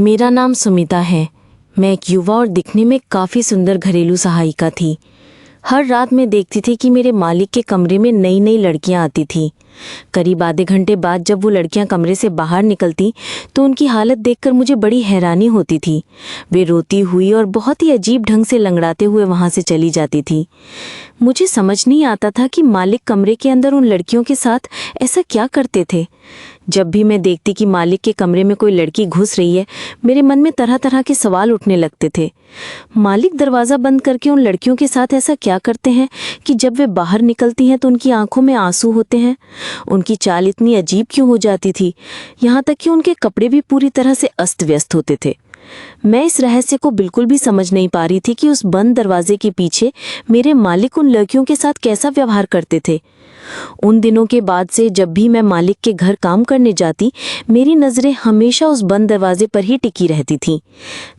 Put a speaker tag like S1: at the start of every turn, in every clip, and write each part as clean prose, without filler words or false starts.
S1: मेरा नाम सुमिता है। मैं एक युवा और दिखने में काफ़ी सुंदर घरेलू सहायिका थी। हर रात मैं देखती थी कि मेरे मालिक के कमरे में नई नई लड़कियां आती थीं। करीब आधे घंटे बाद जब वो लड़कियां कमरे से बाहर निकलती तो उनकी हालत देखकर मुझे बड़ी हैरानी होती थी। वे रोती हुई और बहुत ही अजीब ढंग से लंगड़ाते हुए वहां से चली जाती थी। मुझे समझ नहीं आता था कि मालिक कमरे के अंदर उन लड़कियों के साथ ऐसा क्या करते थे। जब भी मैं देखती कि मालिक के कमरे में कोई लड़की घुस रही है, मेरे मन में तरह तरह के सवाल उठने लगते थे। मालिक दरवाज़ा बंद करके उन लड़कियों के साथ ऐसा क्या करते हैं कि जब वे बाहर निकलती हैं तो उनकी आंखों में आंसू होते हैं। उनकी चाल इतनी अजीब क्यों हो जाती थी, यहाँ तक कि उनके कपड़े भी पूरी तरह से अस्त व्यस्त होते थे। मैं इस रहस्य को बिल्कुल भी समझ नहीं पा रही थी कि उस बंद दरवाजे के पीछे मेरे मालिक उन लड़कियों के साथ कैसा व्यवहार करते थे। उन दिनों के बाद से जब भी मैं मालिक के घर काम करने जाती, मेरी नज़रें हमेशा उस बंद दरवाजे पर ही टिकी रहती थीं।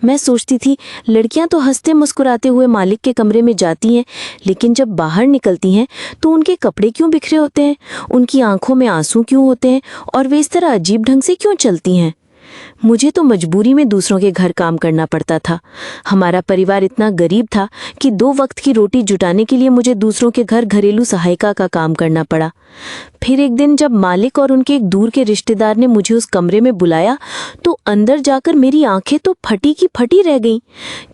S1: मैं सोचती थी, लड़कियां तो हंसते मुस्कुराते हुए मालिक के कमरे में जाती हैं, लेकिन जब बाहर निकलती हैं तो उनके कपड़े क्यों बिखरे होते हैं, उनकी आंखों में आंसू क्यों होते हैं और वे इस तरह अजीब ढंग से क्यों चलती हैं। मुझे तो मजबूरी में दूसरों के घर काम करना पड़ता था। हमारा परिवार इतना गरीब था कि 2 वक्त की रोटी जुटाने के लिए मुझे दूसरों के घर घरेलू सहायिका का काम करना पड़ा। फिर एक दिन जब मालिक और उनके एक दूर के रिश्तेदार ने मुझे उस कमरे में बुलाया तो अंदर जाकर मेरी आंखें तो फटी की फटी रह गईं,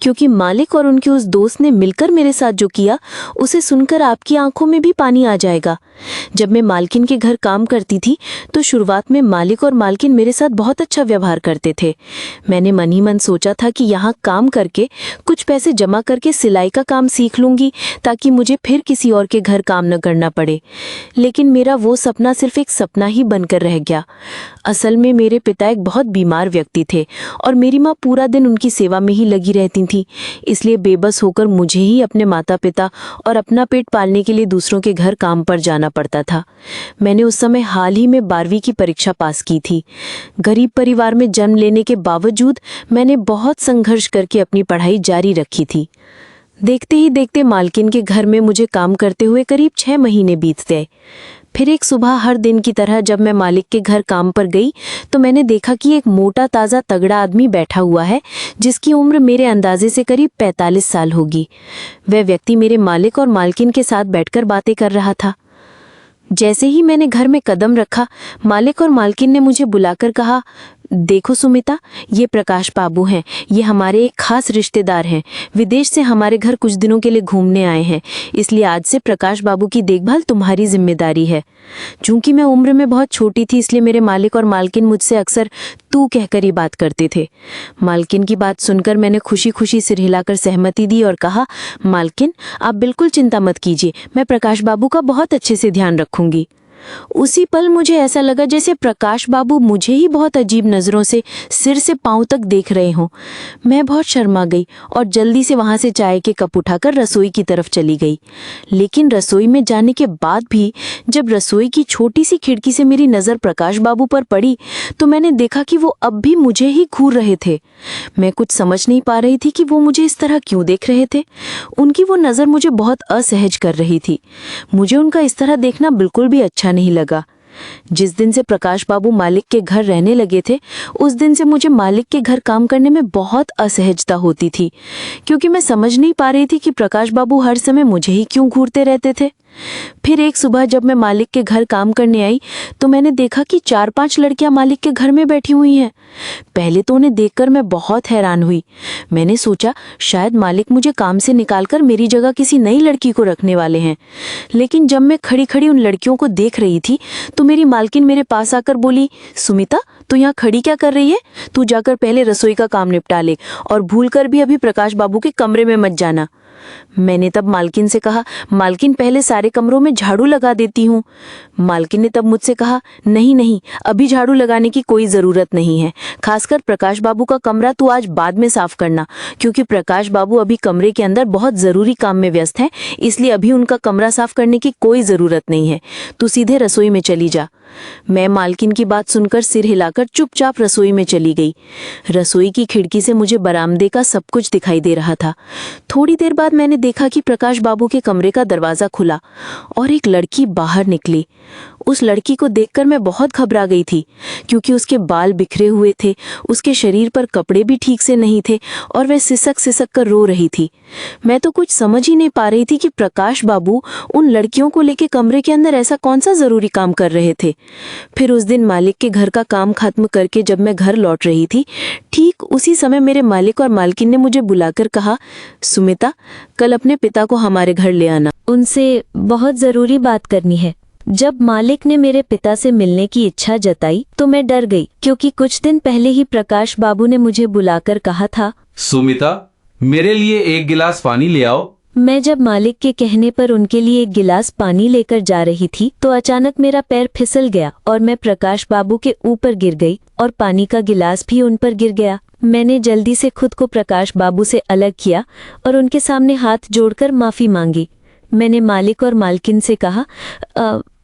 S1: क्योंकि मालिक और उनके उस दोस्त ने मिलकर मेरे साथ जो किया उसे सुनकर आपकी आंखों में भी पानी आ जाएगा। जब मैं मालकिन के घर काम करती थी तो शुरुआत में मालिक और मालकिन मेरे साथ बहुत अच्छा व्यवहार करते थे। मैंने मन ही मन सोचा था कि यहाँ काम करके कुछ पैसे जमा करके सिलाई का काम सीख लूंगी ताकि मुझे फिर किसी और के घर काम न करना पड़े। लेकिन मेरा वो सपना सिर्फ एक सपना ही बनकर रह गया। असल में मेरे पिता एक बहुत बीमार व्यक्ति थे और मेरी माँ पूरा दिन उनकी सेवा में ही लगी रहती थी। इसलिए बेबस होकर मुझे ही अपने माता पिता और अपना पेट पालने के लिए दूसरों के घर काम पर जाना पड़ता था। मैंने उस समय हाल ही में 12वीं की परीक्षा पास की थी। गरीब परिवार में जन्म लेने के बावजूद मैंने बहुत संघर्ष करके अपनी पढ़ाई जारी रखी थी। देखते ही देखते मालकिन के घर में मुझे काम करते हुए करीब 6 महीने बीत गए। फिर एक सुबह हर दिन की तरह जब मैं मालिक के घर काम पर गई तो मैंने देखा कि एक मोटा ताज़ा तगड़ा आदमी बैठा हुआ है जिसकी उम्र मेरे अंदाजे से करीब 45 साल होगी। वह व्यक्ति मेरे मालिक और मालकिन के साथ बैठकर बातें कर रहा था। जैसे ही मैंने घर में कदम रखा, मालिक और मालकिन ने मुझे बुलाकर कहा, देखो सुमिता, ये प्रकाश बाबू हैं। ये हमारे एक खास रिश्तेदार हैं। विदेश से हमारे घर कुछ दिनों के लिए घूमने आए हैं, इसलिए आज से प्रकाश बाबू की देखभाल तुम्हारी जिम्मेदारी है। चूंकि मैं उम्र में बहुत छोटी थी, इसलिए मेरे मालिक और मालकिन मुझसे अक्सर तू कहकर ही बात करते थे। मालकिन की बात सुनकर मैंने खुशी खुशी सिर हिलाकर सहमति दी और कहा, मालकिन आप बिल्कुल चिंता मत कीजिए, मैं प्रकाश बाबू का बहुत अच्छे से ध्यान रखूंगी। उसी पल मुझे ऐसा लगा जैसे प्रकाश बाबू मुझे ही बहुत अजीब नज़रों से सिर से पांव तक देख रहे हों। मैं बहुत शर्मा गई और जल्दी से वहां से चाय के कप उठाकर रसोई की तरफ चली गई। लेकिन रसोई में जाने के बाद भी जब रसोई की छोटी सी खिड़की से मेरी नज़र प्रकाश बाबू पर पड़ी तो मैंने देखा कि वो अब भी मुझे ही घूर रहे थे। मैं कुछ समझ नहीं पा रही थी कि वो मुझे इस तरह क्यों देख रहे थे। उनकी वो नज़र मुझे बहुत असहज कर रही थी। मुझे उनका इस तरह देखना बिल्कुल भी अच्छा नहीं लगा। जिस दिन से प्रकाश बाबू मालिक के घर रहने लगे थे, उस दिन से मुझे मालिक के घर काम करने में बहुत असहजता होती थी, क्योंकि मैं समझ नहीं पा रही थी कि प्रकाश बाबू हर समय मुझे ही क्यों घूरते रहते थे। फिर एक सुबह जब मैं मालिक के घर काम करने आई तो मैंने देखा कि 4-5 लड़कियां मालिक के घर में बैठी हुई हैं। पहले तो उन्हें देखकर मैं बहुत हैरान हुई। मैंने सोचा शायद मालिक मुझे काम से निकालकर मेरी जगह किसी नई लड़की को रखने वाले हैं। लेकिन जब मैं खड़ी खड़ी उन लड़कियों को देख रही थी तो मेरी मालकिन मेरे पास आकर बोली, सुमिता, तू यहाँ खड़ी क्या कर रही है? तू जाकर पहले रसोई का काम निपटा ले और भूलकर भी अभी प्रकाश बाबू के कमरे में मत जाना। मैंने तब मालकिन से कहा, मालकिन पहले सारे कमरों में झाड़ू लगा देती हूँ। मालकिन ने तब मुझसे कहा, नहीं नहीं, अभी झाड़ू लगाने की कोई ज़रूरत नहीं है। खासकर प्रकाश बाबू का कमरा तू आज बाद में साफ करना, क्योंकि प्रकाश बाबू अभी कमरे के अंदर बहुत ज़रूरी काम में व्यस्त हैं, इसलिए अभी उनका कमरा साफ करने की कोई ज़रूरत नहीं है। तू सीधे रसोई में चली जा। मैं मालकिन की बात सुनकर सिर हिलाकर चुपचाप रसोई में चली गई। रसोई की खिड़की से मुझे बरामदे का सब कुछ दिखाई दे रहा था। थोड़ी देर बाद मैंने देखा कि प्रकाश बाबू के कमरे का दरवाज़ा खुला और एक लड़की बाहर निकली। उस लड़की को देखकर मैं बहुत घबरा गई थी, क्योंकि उसके बाल बिखरे हुए थे, उसके शरीर पर कपड़े भी ठीक से नहीं थे और वह सिसक सिसक कर रो रही थी। मैं तो कुछ समझ ही नहीं पा रही थी कि प्रकाश बाबू उन लड़कियों को लेकर कमरे के अंदर ऐसा कौन सा जरूरी काम कर रहे थे। फिर उस दिन मालिक के घर का काम खत्म करके जब मैं घर लौट रही थी, ठीक उसी समय मेरे मालिक और मालकिन ने मुझे बुलाकर कहा, सुमिता, कल अपने पिता को हमारे घर ले आना,
S2: उनसे बहुत जरूरी बात करनी है। जब मालिक ने मेरे पिता से मिलने की इच्छा जताई तो मैं डर गई, क्योंकि कुछ दिन पहले ही प्रकाश बाबू ने मुझे बुलाकर कहा था,
S3: सुमिता, मेरे लिए एक गिलास पानी ले आओ।
S2: मैं जब मालिक के कहने पर उनके लिए एक गिलास पानी लेकर जा रही थी तो अचानक मेरा पैर फिसल गया और मैं प्रकाश बाबू के ऊपर गिर गई और पानी का गिलास भी उन पर गिर गया। मैंने जल्दी से खुद को प्रकाश बाबू से अलग किया और उनके सामने हाथ जोड़कर माफी मांगी। मैंने मालिक और मालकिन से कहा,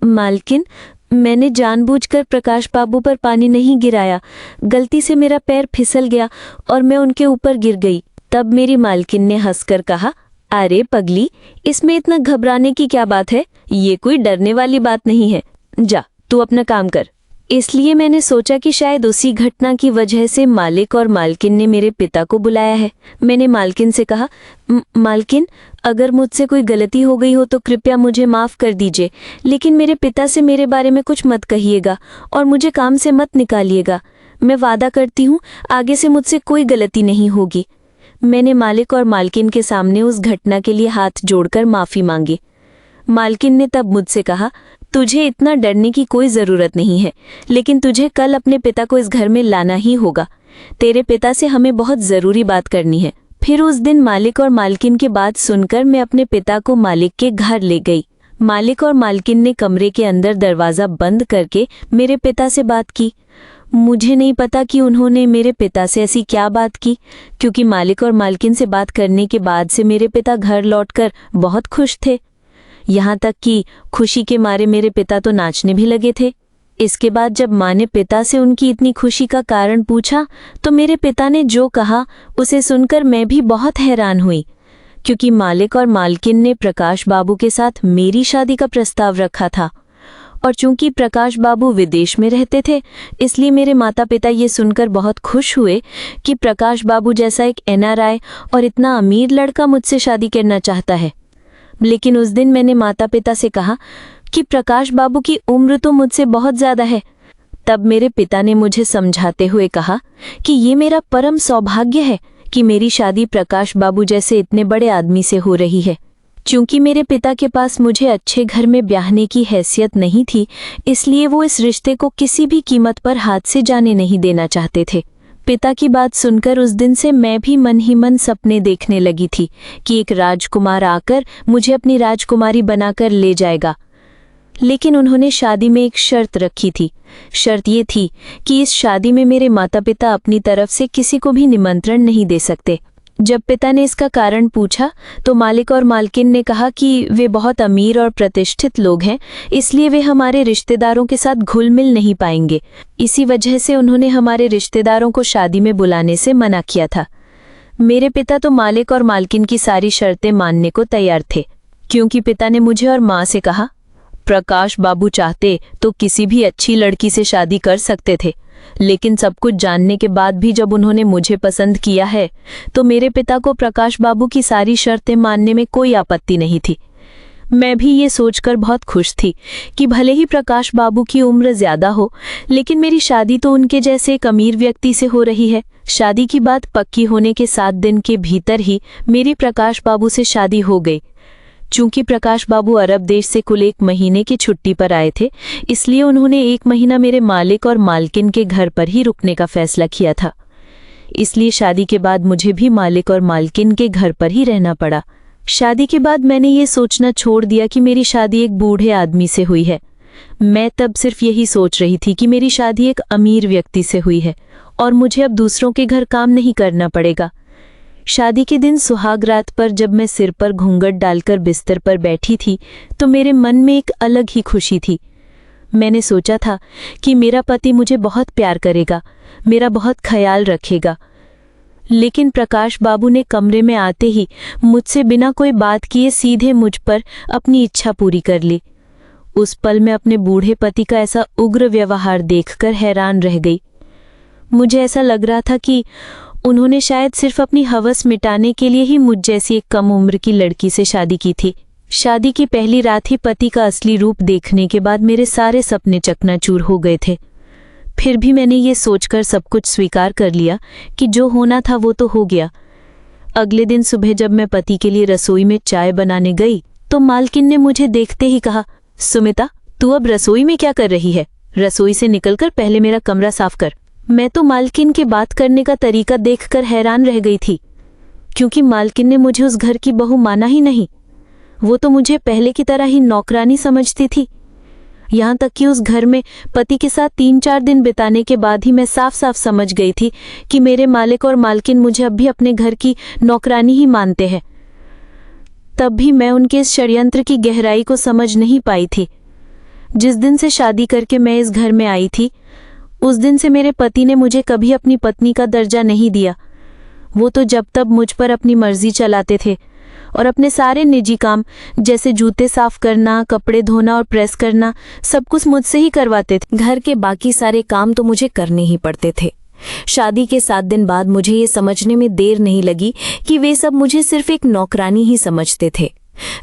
S2: मालकिन, मैंने जानबूझकर प्रकाश बाबू पर पानी नहीं गिराया, गलती से मेरा पैर फिसल गया और मैं उनके ऊपर गिर गई। तब मेरी मालकिन ने हंसकर कहा, अरे पगली, इसमें इतना घबराने की क्या बात है, ये कोई डरने वाली बात नहीं है, जा तू अपना काम कर। इसलिए मैंने सोचा कि शायद उसी घटना की वजह से मालिक और मालकिन ने मेरे पिता को बुलाया है। मैंने मालकिन से कहा, मालकिन, अगर मुझसे कोई गलती हो गई हो तो कृपया मुझे माफ़ कर दीजिए, लेकिन मेरे पिता से मेरे बारे में कुछ मत कहिएगा और मुझे काम से मत निकालिएगा। मैं वादा करती हूँ आगे से मुझसे कोई गलती नहीं होगी। मैंने मालिक और मालकिन के सामने उस घटना के लिए हाथ जोड़कर माफ़ी मांगी। मालकिन ने तब मुझसे कहा, तुझे इतना डरने की कोई ज़रूरत नहीं है, लेकिन तुझे कल अपने पिता को इस घर में लाना ही होगा। तेरे पिता से हमें बहुत ज़रूरी बात करनी है। फिर उस दिन मालिक और मालकिन की बात सुनकर मैं अपने पिता को मालिक के घर ले गई। मालिक और मालकिन ने कमरे के अंदर दरवाज़ा बंद करके मेरे पिता से बात की। मुझे नहीं पता कि उन्होंने मेरे पिता से ऐसी क्या बात की, क्योंकि मालिक और मालकिन से बात करने के बाद से मेरे पिता घर लौटकर बहुत खुश थे। यहाँ तक कि खुशी के मारे मेरे पिता तो नाचने भी लगे थे। इसके बाद जब माँ ने पिता से उनकी इतनी खुशी का कारण पूछा तो मेरे पिता ने जो कहा उसे सुनकर मैं भी बहुत हैरान हुई, क्योंकि मालिक और मालकिन ने प्रकाश बाबू के साथ मेरी शादी का प्रस्ताव रखा था। और चूंकि प्रकाश बाबू विदेश में रहते थे, इसलिए मेरे माता पिता ये सुनकर बहुत खुश हुए कि प्रकाश बाबू जैसा एक NRI और इतना अमीर लड़का मुझसे शादी करना चाहता है। लेकिन उस दिन मैंने माता पिता से कहा कि प्रकाश बाबू की उम्र तो मुझसे बहुत ज़्यादा है। तब मेरे पिता ने मुझे समझाते हुए कहा कि ये मेरा परम सौभाग्य है कि मेरी शादी प्रकाश बाबू जैसे इतने बड़े आदमी से हो रही है। चूंकि मेरे पिता के पास मुझे अच्छे घर में ब्याहने की हैसियत नहीं थी, इसलिए वो इस रिश्ते को किसी भी कीमत पर हाथ से जाने नहीं देना चाहते थे। पिता की बात सुनकर उस दिन से मैं भी मन ही मन सपने देखने लगी थी कि एक राजकुमार आकर मुझे अपनी राजकुमारी बनाकर ले जाएगा। लेकिन उन्होंने शादी में एक शर्त रखी थी। शर्त ये थी कि इस शादी में मेरे माता पिता अपनी तरफ से किसी को भी निमंत्रण नहीं दे सकते। जब पिता ने इसका कारण पूछा तो मालिक और मालकिन ने कहा कि वे बहुत अमीर और प्रतिष्ठित लोग हैं, इसलिए वे हमारे रिश्तेदारों के साथ घुल मिल नहीं पाएंगे। इसी वजह से उन्होंने हमारे रिश्तेदारों को शादी में बुलाने से मना किया था। मेरे पिता तो मालिक और मालकिन की सारी शर्तें मानने को तैयार थे, क्योंकि पिता ने मुझे और माँ से कहा, प्रकाश बाबू चाहते तो किसी भी अच्छी लड़की से शादी कर सकते थे, लेकिन सब कुछ जानने के बाद भी जब उन्होंने मुझे पसंद किया है तो मेरे पिता को प्रकाश बाबू की सारी शर्तें मानने में कोई आपत्ति नहीं थी। मैं भी ये सोचकर बहुत खुश थी कि भले ही प्रकाश बाबू की उम्र ज्यादा हो, लेकिन मेरी शादी तो उनके जैसे एक अमीर व्यक्ति से हो रही है। शादी की बात पक्की होने के 7 दिन के भीतर ही मेरी प्रकाश बाबू से शादी हो गई। चूंकि प्रकाश बाबू अरब देश से कुल 1 महीने की छुट्टी पर आए थे, इसलिए उन्होंने 1 महीना मेरे मालिक और मालकिन के घर पर ही रुकने का फैसला किया था। इसलिए शादी के बाद मुझे भी मालिक और मालकिन के घर पर ही रहना पड़ा। शादी के बाद मैंने ये सोचना छोड़ दिया कि मेरी शादी एक बूढ़े आदमी से हुई है। मैं तब सिर्फ यही सोच रही थी कि मेरी शादी एक अमीर व्यक्ति से हुई है और मुझे अब दूसरों के घर काम नहीं करना पड़ेगा। शादी के दिन सुहाग रात पर जब मैं सिर पर घूंघट डालकर बिस्तर पर बैठी थी तो मेरे मन में एक अलग ही खुशी थी। मैंने सोचा था कि मेरा पति मुझे बहुत प्यार करेगा, मेरा बहुत ख्याल रखेगा। लेकिन प्रकाश बाबू ने कमरे में आते ही मुझसे बिना कोई बात किए सीधे मुझ पर अपनी इच्छा पूरी कर ली। उस पल मैं अपने बूढ़े पति का ऐसा उग्र व्यवहार देखकर हैरान रह गई। मुझे ऐसा लग रहा था कि उन्होंने शायद सिर्फ अपनी हवस मिटाने के लिए ही मुझ जैसी एक कम उम्र की लड़की से शादी की थी। शादी की पहली रात ही पति का असली रूप देखने के बाद मेरे सारे सपने चकनाचूर हो गए थे। फिर भी मैंने ये सोचकर सब कुछ स्वीकार कर लिया कि जो होना था वो तो हो गया। अगले दिन सुबह जब मैं पति के लिए रसोई में चाय बनाने गई तो मालकिन ने मुझे देखते ही कहा, सुमिता, तू अब रसोई में क्या कर रही है? रसोई से निकलकर पहले मेरा कमरा साफ कर। मैं तो मालकिन के बात करने का तरीका देखकर हैरान रह गई थी, क्योंकि मालकिन ने मुझे उस घर की बहू माना ही नहीं। वो तो मुझे पहले की तरह ही नौकरानी समझती थी। यहाँ तक कि उस घर में पति के साथ 3-4 दिन बिताने के बाद ही मैं साफ साफ समझ गई थी कि मेरे मालिक और मालकिन मुझे अब भी अपने घर की नौकरानी ही मानते हैं। तब भी मैं उनके इस षड्यंत्र की गहराई को समझ नहीं पाई थी। जिस दिन से शादी करके मैं इस घर में आई थी, उस दिन से मेरे पति ने मुझे कभी अपनी पत्नी का दर्जा नहीं दिया। वो तो जब तब मुझ पर अपनी मर्जी चलाते थे और अपने सारे निजी काम जैसे जूते साफ करना, कपड़े धोना और प्रेस करना सब कुछ मुझसे ही करवाते थे।
S1: घर के बाकी सारे काम तो मुझे करने ही पड़ते थे। शादी के 7 दिन बाद मुझे ये समझने में देर नहीं लगी कि वे सब मुझे सिर्फ एक नौकरानी ही समझते थे।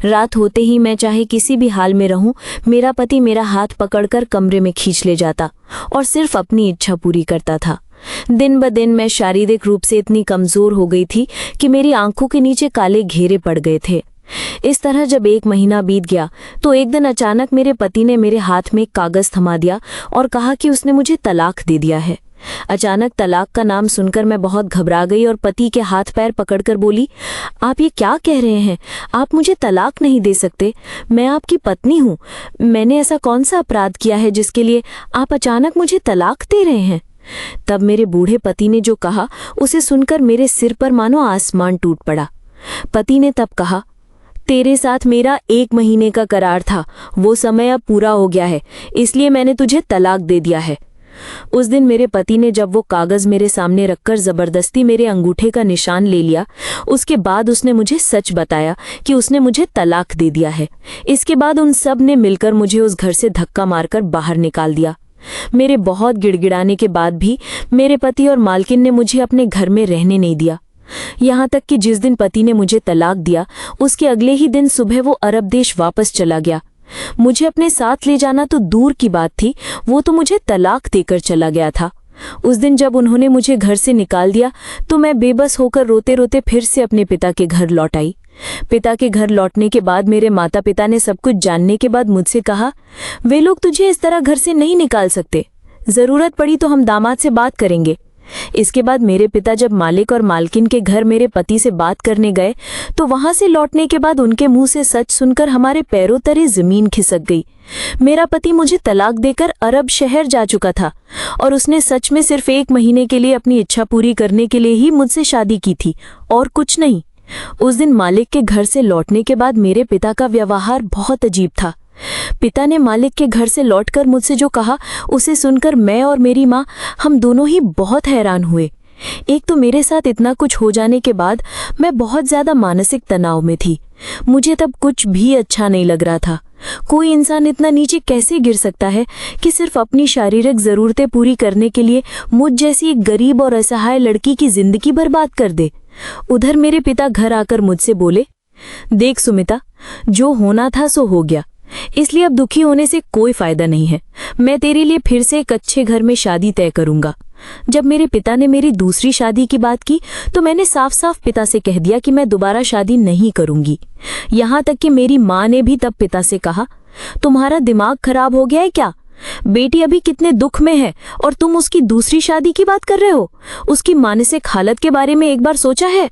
S1: रात होते ही मैं चाहे किसी भी हाल में रहूं, मेरा पति मेरा हाथ पकड़कर कमरे में खींच ले जाता और सिर्फ अपनी इच्छा पूरी करता था। दिन ब दिन मैं शारीरिक रूप से इतनी कमजोर हो गई थी कि मेरी आंखों के नीचे काले घेरे पड़ गए थे। इस तरह जब 1 महीना बीत गया तो एक दिन अचानक मेरे पति ने मेरे हाथ में एक कागज थमा दिया और कहा कि उसने मुझे तलाक दे दिया है। अचानक तलाक का नाम सुनकर मैं बहुत घबरा गई और पति के हाथ पैर पकड़कर बोली, आप ये क्या कह रहे हैं? आप मुझे तलाक नहीं दे सकते। मैं आपकी पत्नी हूँ। मैंने ऐसा कौन सा अपराध किया है जिसके लिए आप अचानक मुझे तलाक दे रहे हैं? तब मेरे बूढ़े पति ने जो कहा उसे सुनकर मेरे सिर पर मानो आसमान टूट पड़ा। पति ने तब कहा, तेरे साथ मेरा 1 महीने का करार था, वो समय अब पूरा हो गया है, इसलिए मैंने तुझे तलाक दे दिया है। उस दिन मेरे पति ने जब वो कागज मेरे सामने रखकर जबरदस्ती मेरे अंगूठे का निशान ले लिया, उसके बाद उसने मुझे सच बताया कि उसने मुझे तलाक दे दिया है। इसके बाद उन सब ने मिलकर मुझे उस घर से धक्का मारकर बाहर निकाल दिया। मेरे बहुत गिड़गिड़ाने के बाद भी मेरे पति और मालकिन ने मुझे अपने घर में रहने नहीं दिया। यहाँ तक कि जिस दिन पति ने मुझे तलाक दिया, उसके अगले ही दिन सुबह वो अरब देश वापस चला गया। मुझे अपने साथ ले जाना तो दूर की बात थी, वो तो मुझे तलाक देकर चला गया था। उस दिन जब उन्होंने मुझे घर से निकाल दिया तो मैं बेबस होकर रोते रोते फिर से अपने पिता के घर लौट आई। पिता के घर लौटने के बाद मेरे माता पिता ने सब कुछ जानने के बाद मुझसे कहा, वे लोग तुझे इस तरह घर से नहीं निकाल सकते, जरूरत पड़ी तो हम दामाद से बात करेंगे। इसके बाद मेरे पिता जब मालिक और मालकिन के घर मेरे पति से बात करने गए तो वहां से लौटने के बाद उनके मुंह से सच सुनकर हमारे पैरों तले जमीन खिसक गई। मेरा पति मुझे तलाक देकर अरब शहर जा चुका था और उसने सच में सिर्फ 1 महीने के लिए अपनी इच्छा पूरी करने के लिए ही मुझसे शादी की थी और कुछ नहीं। उस दिन मालिक के घर से लौटने के बाद मेरे पिता का व्यवहार बहुत अजीब था। पिता ने मालिक के घर से लौटकर मुझसे जो कहा उसे सुनकर मैं और मेरी माँ हम दोनों ही बहुत हैरान हुए। एक तो मेरे साथ इतना कुछ हो जाने के बाद मैं बहुत ज्यादा मानसिक तनाव में थी। मुझे तब कुछ भी अच्छा नहीं लग रहा था। कोई इंसान इतना नीचे कैसे गिर सकता है कि सिर्फ अपनी शारीरिक जरूरतें पूरी करने के लिए मुझ जैसी एक गरीब और असहाय लड़की की जिंदगी बर्बाद कर दे। उधर मेरे पिता घर आकर मुझसे बोले, देख सुमिता, जो होना था सो हो गया, इसलिए अब दुखी होने से कोई फायदा नहीं है। मैं तेरे लिए फिर से एक अच्छे घर में शादी तय करूंगा। जब मेरे पिता ने मेरी दूसरी शादी की बात की तो मैंने साफ साफ पिता से कह दिया कि मैं दोबारा शादी नहीं करूंगी। यहाँ तक कि मेरी माँ ने भी तब पिता से कहा, तुम्हारा दिमाग खराब हो गया है क्या? बेटी अभी कितने दुख में है और तुम उसकी दूसरी शादी की बात कर रहे हो? उसकी मानसिक हालत के बारे में एक बार सोचा है?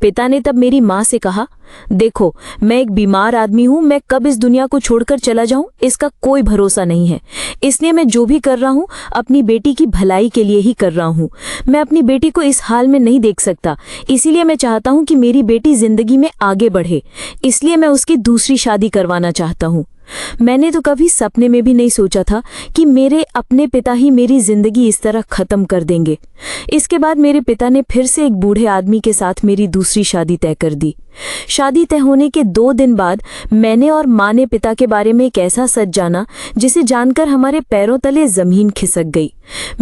S1: पिता ने तब मेरी माँ से कहा, देखो, मैं एक बीमार आदमी हूँ, मैं कब इस दुनिया को छोड़कर चला जाऊं इसका कोई भरोसा नहीं है। इसलिए मैं जो भी कर रहा हूँ अपनी बेटी की भलाई के लिए ही कर रहा हूँ। मैं अपनी बेटी को इस हाल में नहीं देख सकता, इसीलिए मैं चाहता हूँ कि मेरी बेटी जिंदगी में आगे बढ़े, इसलिए मैं उसकी दूसरी शादी करवाना चाहता हूँ। मैंने तो कभी सपने में भी नहीं सोचा था कि मेरे अपने पिता ही मेरी जिंदगी इस तरह खत्म कर देंगे। इसके बाद मेरे पिता ने फिर से एक बूढ़े आदमी के साथ मेरी दूसरी शादी तय कर दी। शादी तय होने के 2 दिन बाद मैंने और माँ ने पिता के बारे में एक ऐसा सच जाना जिसे जानकर हमारे पैरों तले जमीन खिसक गई।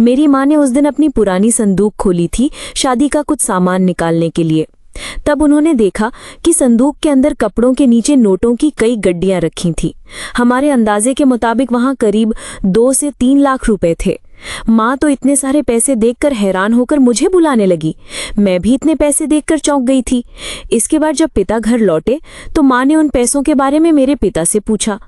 S1: मेरी माँ ने उस दिन अपनी पुरानी संदूक खोली थी शादी का कुछ सामान निकालने के लिए। तब उन्होंने देखा कि संदूक के अंदर कपड़ों के नीचे नोटों की कई गड्डियां रखी थीं। हमारे अंदाजे के मुताबिक वहां करीब 2 से 3 लाख रुपए थे। माँ तो इतने सारे पैसे देखकर हैरान होकर मुझे बुलाने लगी। मैं भी इतने पैसे देखकर चौंक गई थी। इसके बाद जब पिता घर लौटे तो माँ ने उन पैसों के बारे में मेरे पिता से पूछा।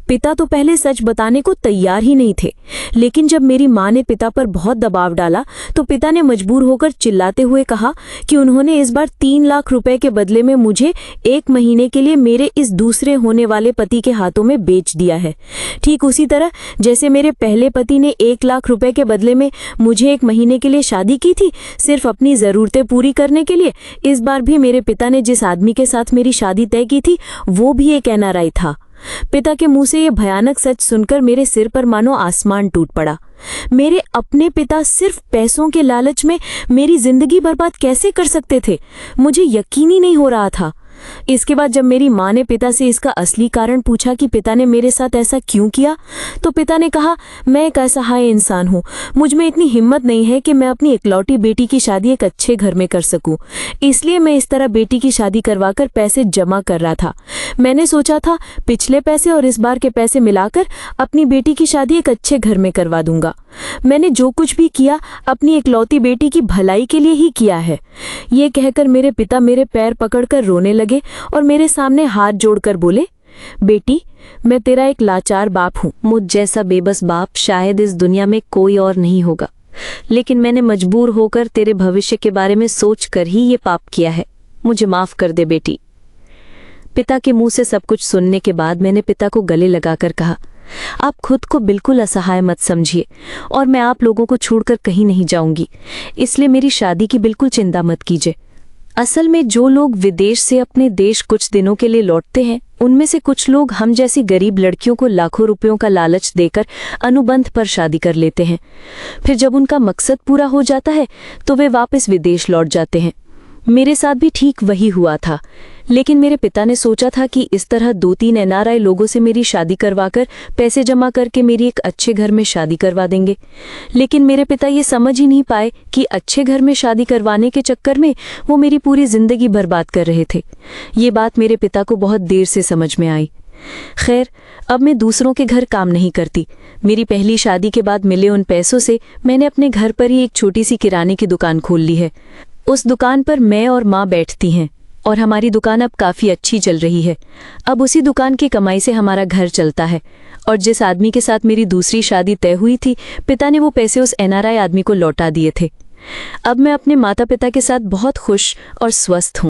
S1: पिता तो पहले सच बताने को तैयार ही नहीं थे, लेकिन जब मेरी माँ ने पिता पर बहुत दबाव डाला तो पिता ने मजबूर होकर चिल्लाते हुए कहा कि उन्होंने इस बार 3 लाख रुपए के बदले में मुझे 1 महीने के लिए मेरे इस दूसरे होने वाले पति के हाथों में बेच दिया है। ठीक उसी तरह जैसे मेरे पहले पति ने 1 लाख रुपए के बदले में मुझे 1 महीने के लिए शादी की थी सिर्फ अपनी जरूरतें पूरी करने के लिए, इस बार भी मेरे पिता ने जिस आदमी के साथ मेरी शादी तय की थी वो भी एक एनआरआई था। पिता के मुंह से ये भयानक सच सुनकर मेरे सिर पर मानो आसमान टूट पड़ा। मेरे अपने पिता सिर्फ पैसों के लालच में मेरी जिंदगी बर्बाद कैसे कर सकते थे, मुझे यकीन ही नहीं हो रहा था। इसके बाद जब मेरी माँ ने पिता से इसका असली कारण पूछा कि पिता ने मेरे साथ ऐसा क्यों किया, तो पिता ने कहा, मैं एक असहाय इंसान हूँ, मुझ में इतनी हिम्मत नहीं है कि मैं अपनी इकलौती बेटी की शादी एक अच्छे घर में कर सकूं, इसलिए मैं इस तरह बेटी की शादी करवाकर पैसे जमा कर रहा था। मैंने सोचा था पिछले पैसे और इस बार के पैसे मिलाकर अपनी बेटी की शादी एक अच्छे घर में करवा दूंगा। मैंने जो कुछ भी किया अपनी इकलौती बेटी की भलाई के लिए ही किया है। ये कहकर मेरे पिता मेरे पैर पकड़कर रोने लगे और मेरे सामने हाथ जोड़कर बोले, बेटी, मैं तेरा एक लाचार बाप हूँ।
S2: मुझ जैसा बेबस बाप शायद इस दुनिया में कोई और नहीं होगा, लेकिन मैंने मजबूर होकर तेरे भविष्य के बारे में सोचकर ही ये पाप किया है। मुझे माफ कर दे बेटी। पिता के मुंह से सब कुछ सुनने के बाद मैंने पिता को गले लगाकर कहा, आप खुद को बिल्कुल असहाय मत समझिए और मैं आप लोगों को छोड़कर कहीं नहीं जाऊंगी, इसलिए मेरी शादी की बिल्कुल चिंता मत कीजिए। असल में जो लोग विदेश से अपने देश कुछ दिनों के लिए लौटते हैं, उनमें से कुछ लोग हम जैसी गरीब लड़कियों को लाखों रुपयों का लालच देकर अनुबंध पर शादी कर लेते हैं। फिर जब उनका मकसद पूरा हो जाता है तो वे वापस विदेश लौट जाते हैं। मेरे साथ भी ठीक वही हुआ था, लेकिन मेरे पिता ने सोचा था कि इस तरह 2-3 एनआरआई लोगों से मेरी शादी करवाकर पैसे जमा करके मेरी एक अच्छे घर में शादी करवा देंगे। लेकिन मेरे पिता ये समझ ही नहीं पाए कि अच्छे घर में शादी करवाने के चक्कर में वो मेरी पूरी जिंदगी बर्बाद कर रहे थे। ये बात मेरे पिता को बहुत देर से समझ में आई। खैर, अब मैं दूसरों के घर काम नहीं करती। मेरी पहली शादी के बाद मिले उन पैसों से मैंने अपने घर पर ही एक छोटी सी किराने की दुकान खोल ली है। उस दुकान पर मैं और माँ बैठती हैं और हमारी दुकान अब काफ़ी अच्छी चल रही है। अब उसी दुकान की कमाई से हमारा घर चलता है। और जिस आदमी के साथ मेरी दूसरी शादी तय हुई थी, पिता ने वो पैसे उस एनआरआई आदमी को लौटा दिए थे। अब मैं अपने माता पिता के साथ बहुत खुश और स्वस्थ हूँ।